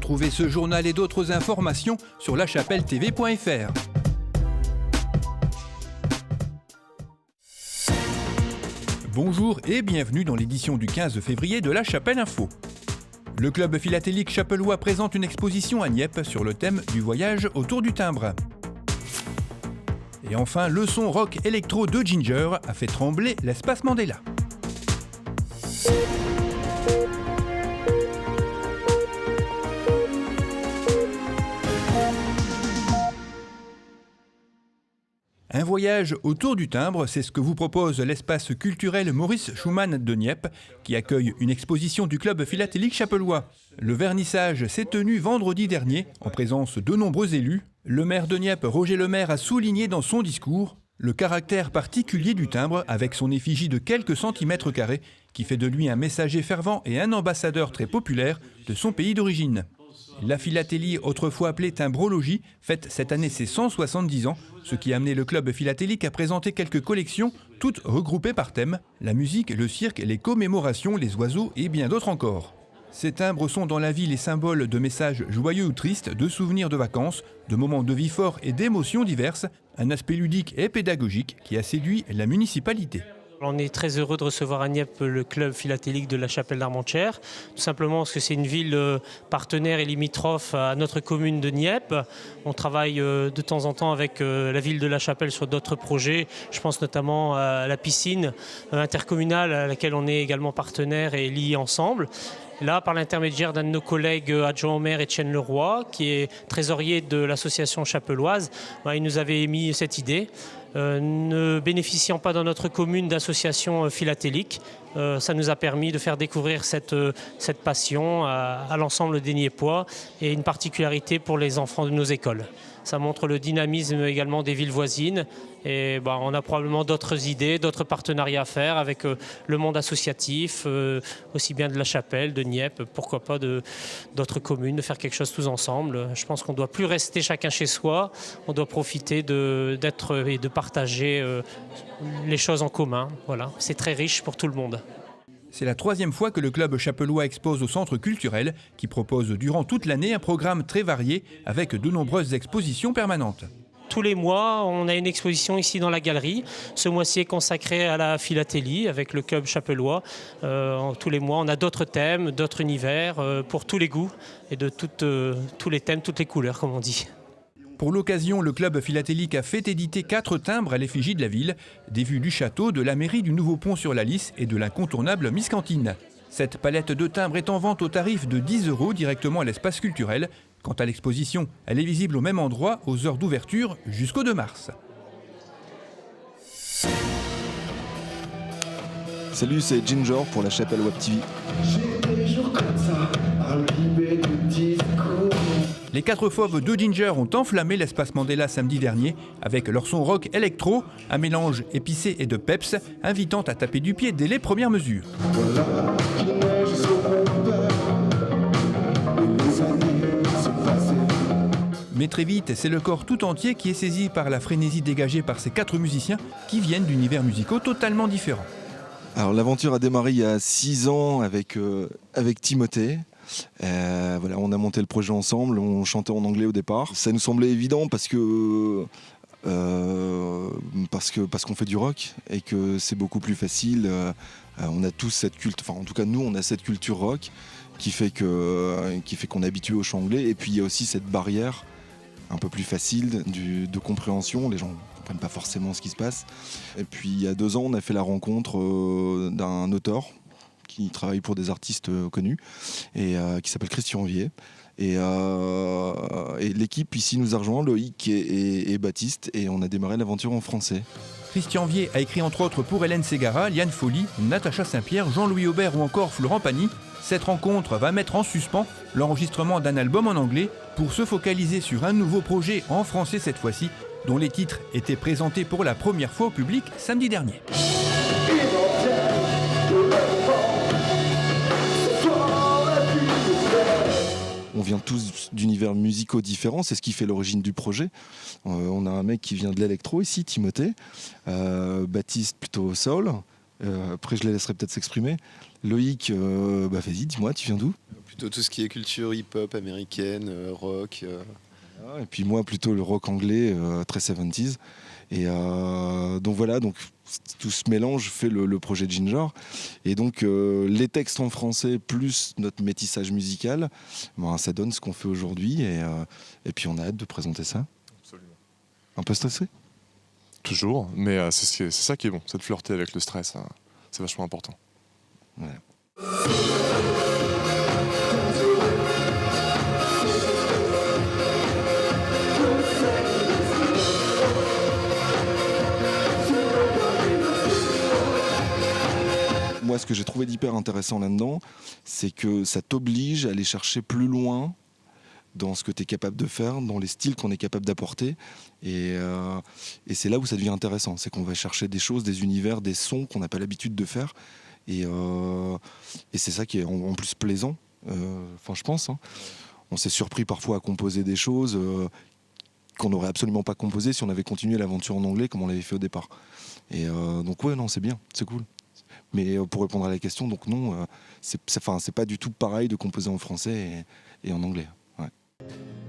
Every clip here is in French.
Retrouvez ce journal et d'autres informations sur lachapelle-tv.fr. Bonjour et bienvenue dans l'édition du 15 février de La Chapelle Info. Le club philatélique chapellois présente une exposition à Nieppe sur le thème du voyage autour du timbre. Et enfin, le son rock électro de Ginger a fait trembler l'espace Mandela. Un voyage autour du timbre, c'est ce que vous propose l'espace culturel Maurice Schumann de Nieppe, qui accueille une exposition du club philatélique chapellois. Le vernissage s'est tenu vendredi dernier, en présence de nombreux élus. Le maire de Nieppe, Roger Lemaire, a souligné dans son discours le caractère particulier du timbre, avec son effigie de quelques centimètres carrés, qui fait de lui un messager fervent et un ambassadeur très populaire de son pays d'origine. La philatélie, autrefois appelée timbrologie, fête cette année ses 170 ans, ce qui a amené le club philatélique à présenter quelques collections, toutes regroupées par thème, la musique, le cirque, les commémorations, les oiseaux et bien d'autres encore. Ces timbres sont dans la vie les symboles de messages joyeux ou tristes, de souvenirs de vacances, de moments de vie forts et d'émotions diverses, un aspect ludique et pédagogique qui a séduit la municipalité. On est très heureux de recevoir à Nieppe le club philatélique de la Chapelle d'Armentières, tout simplement parce que c'est une ville partenaire et limitrophe à notre commune de Nieppe. On travaille de temps en temps avec la ville de la Chapelle sur d'autres projets. Je pense notamment à la piscine intercommunale à laquelle on est également partenaire et liés ensemble. Là, par l'intermédiaire d'un de nos collègues adjoints au maire, Étienne Leroy, qui est trésorier de l'association chapelloise, il nous avait émis cette idée. Ne bénéficiant pas dans notre commune d'associations philatéliques, ça nous a permis de faire découvrir cette passion à l'ensemble des Nieppois et une particularité pour les enfants de nos écoles. Ça montre le dynamisme également des villes voisines et on a probablement d'autres idées, d'autres partenariats à faire avec le monde associatif, aussi bien de la Chapelle, de Nieppe, pourquoi pas d'autres communes, de faire quelque chose tous ensemble. Je pense qu'on ne doit plus rester chacun chez soi, on doit profiter d'être et de partager les choses en commun. Voilà. C'est très riche pour tout le monde. C'est la troisième fois que le club chapellois expose au centre culturel, qui propose durant toute l'année un programme très varié avec de nombreuses expositions permanentes. Tous les mois, on a une exposition ici dans la galerie. Ce mois-ci est consacré à la philatélie avec le club chapellois. Tous les mois, on a d'autres thèmes, d'autres univers pour tous les goûts et de tous les thèmes, toutes les couleurs, comme on dit. Pour l'occasion, le club philatélique a fait éditer 4 timbres à l'effigie de la ville, des vues du château, de la mairie du Nouveau Pont sur la Lys et de l'incontournable Miss Cantine. Cette palette de timbres est en vente au tarif de 10 € directement à l'espace culturel. Quant à l'exposition, elle est visible au même endroit aux heures d'ouverture jusqu'au 2 mars. Salut, c'est Ginger pour la Chapelle Web TV. Les 4 fauves de Ginger ont enflammé l'espace Mandela samedi dernier avec leur son rock électro, un mélange épicé et de peps, invitant à taper du pied dès les premières mesures. Mais très vite, c'est le corps tout entier qui est saisi par la frénésie dégagée par ces 4 musiciens qui viennent d'univers musicaux totalement différents. Alors l'aventure a démarré il y a 6 ans avec Timothée. On a monté le projet ensemble, on chantait en anglais au départ. Ça nous semblait évident parce qu'on fait du rock et que c'est beaucoup plus facile. On a tous cette culture, en tout cas nous on a cette culture rock qui fait qu'on est habitué au chant anglais. Et puis il y a aussi cette barrière un peu plus facile de compréhension. Les gens ne comprennent pas forcément ce qui se passe. Et puis il y a 2 ans on a fait la rencontre d'un auteur qui travaille pour des artistes connus et qui s'appelle Christian Vier. Et l'équipe ici nous a rejoint, Loïc et Baptiste, et on a démarré l'aventure en français. Christian Vier a écrit entre autres pour Hélène Ségara, Liane Folly, Natacha Saint-Pierre, Jean-Louis Aubert ou encore Florent Pagny. Cette rencontre va mettre en suspens l'enregistrement d'un album en anglais pour se focaliser sur un nouveau projet en français cette fois-ci, dont les titres étaient présentés pour la première fois au public samedi dernier. On vient tous d'univers musicaux différents, c'est ce qui fait l'origine du projet. On a un mec qui vient de l'électro ici, Timothée, Baptiste plutôt au soul, Après, je les laisserai peut-être s'exprimer. Loïc, vas-y, dis-moi, tu viens d'où ? Plutôt tout ce qui est culture hip-hop américaine, rock. Et puis moi, plutôt le rock anglais, très 70s. Et donc voilà, donc tout ce mélange fait le projet Ginger. Et donc les textes en français plus notre métissage musical, ça donne ce qu'on fait aujourd'hui. Et puis on a hâte de présenter ça. Absolument. Un peu stressé ? Toujours, mais c'est ça qui est bon, c'est de flirter avec le stress, hein. C'est vachement important. Voilà. Moi, ce que j'ai trouvé d'hyper intéressant là-dedans, c'est que ça t'oblige à aller chercher plus loin dans ce que tu es capable de faire, dans les styles qu'on est capable d'apporter. Et c'est là où ça devient intéressant. C'est qu'on va chercher des choses, des univers, des sons qu'on n'a pas l'habitude de faire. Et c'est ça qui est en plus plaisant, je pense. Hein. On s'est surpris parfois à composer des choses qu'on n'aurait absolument pas composées si on avait continué l'aventure en anglais comme on l'avait fait au départ. Et donc ouais, non, c'est bien, c'est cool. Mais pour répondre à la question, donc non, c'est pas du tout pareil de composer en français et en anglais. Ouais.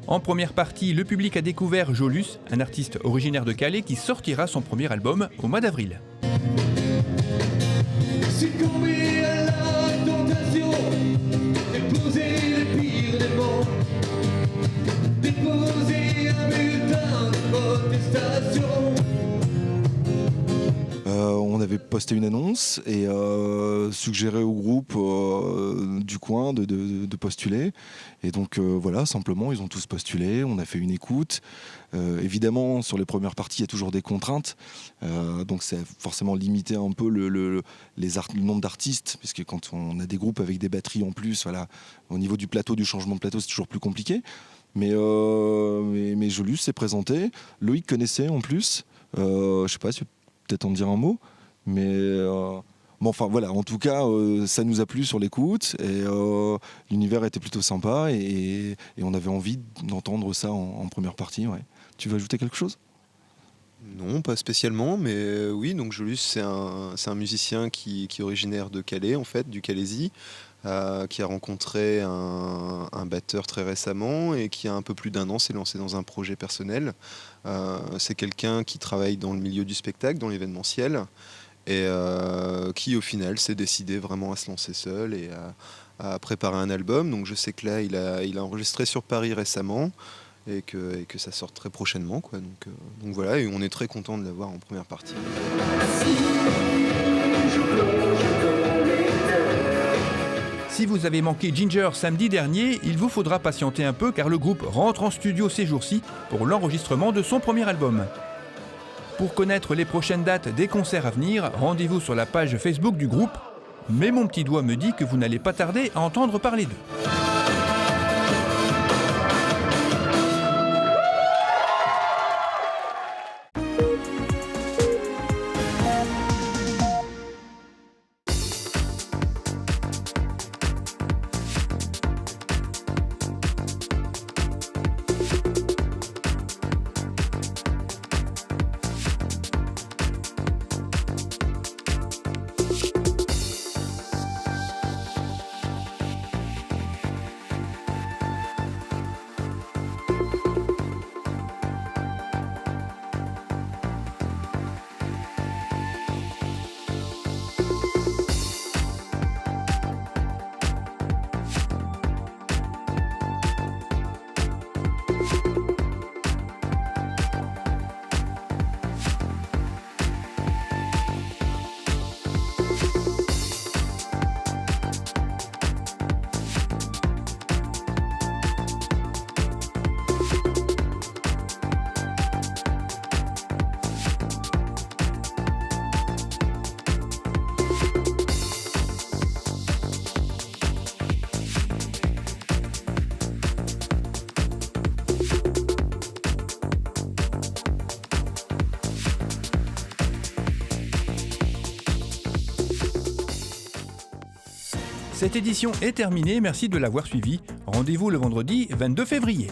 En première partie, le public a découvert Jolus, un artiste originaire de Calais qui sortira son premier album au mois d'avril. Succomber à la tentation, déposer les pires des mots, déposer un bulletin de protestation. On avait posté une annonce et suggéré au groupe du coin de postuler. Et donc voilà, simplement, ils ont tous postulé. On a fait une écoute. Évidemment, sur les premières parties, il y a toujours des contraintes. Donc c'est forcément limité un peu le nombre d'artistes, puisque quand on a des groupes avec des batteries en plus, voilà, au niveau du plateau, du changement de plateau, c'est toujours plus compliqué. Mais Jolus s'est présenté. Loïc connaissait en plus. Je sais pas si peut-être en dire un mot, mais enfin voilà, en tout cas ça nous a plu sur l'écoute et l'univers était plutôt sympa et on avait envie d'entendre ça en première partie. Ouais. Tu veux ajouter quelque chose ? Non, pas spécialement, mais oui, donc Jolus, c'est un musicien qui est originaire de Calais, en fait, du Calaisis, qui a rencontré un batteur très récemment et qui a un peu plus d'1 an s'est lancé dans un projet personnel. C'est quelqu'un qui travaille dans le milieu du spectacle, dans l'événementiel, et qui au final s'est décidé vraiment à se lancer seul et à préparer un album. Donc je sais que là, il a enregistré sur Paris récemment et que ça sort très prochainement, quoi. Donc voilà, et on est très content de l'avoir en première partie. Si vous avez manqué Ginger samedi dernier, il vous faudra patienter un peu car le groupe rentre en studio ces jours-ci pour l'enregistrement de son premier album. Pour connaître les prochaines dates des concerts à venir, rendez-vous sur la page Facebook du groupe. Mais mon petit doigt me dit que vous n'allez pas tarder à entendre parler d'eux. Cette édition est terminée, merci de l'avoir suivie. Rendez-vous le vendredi 22 février.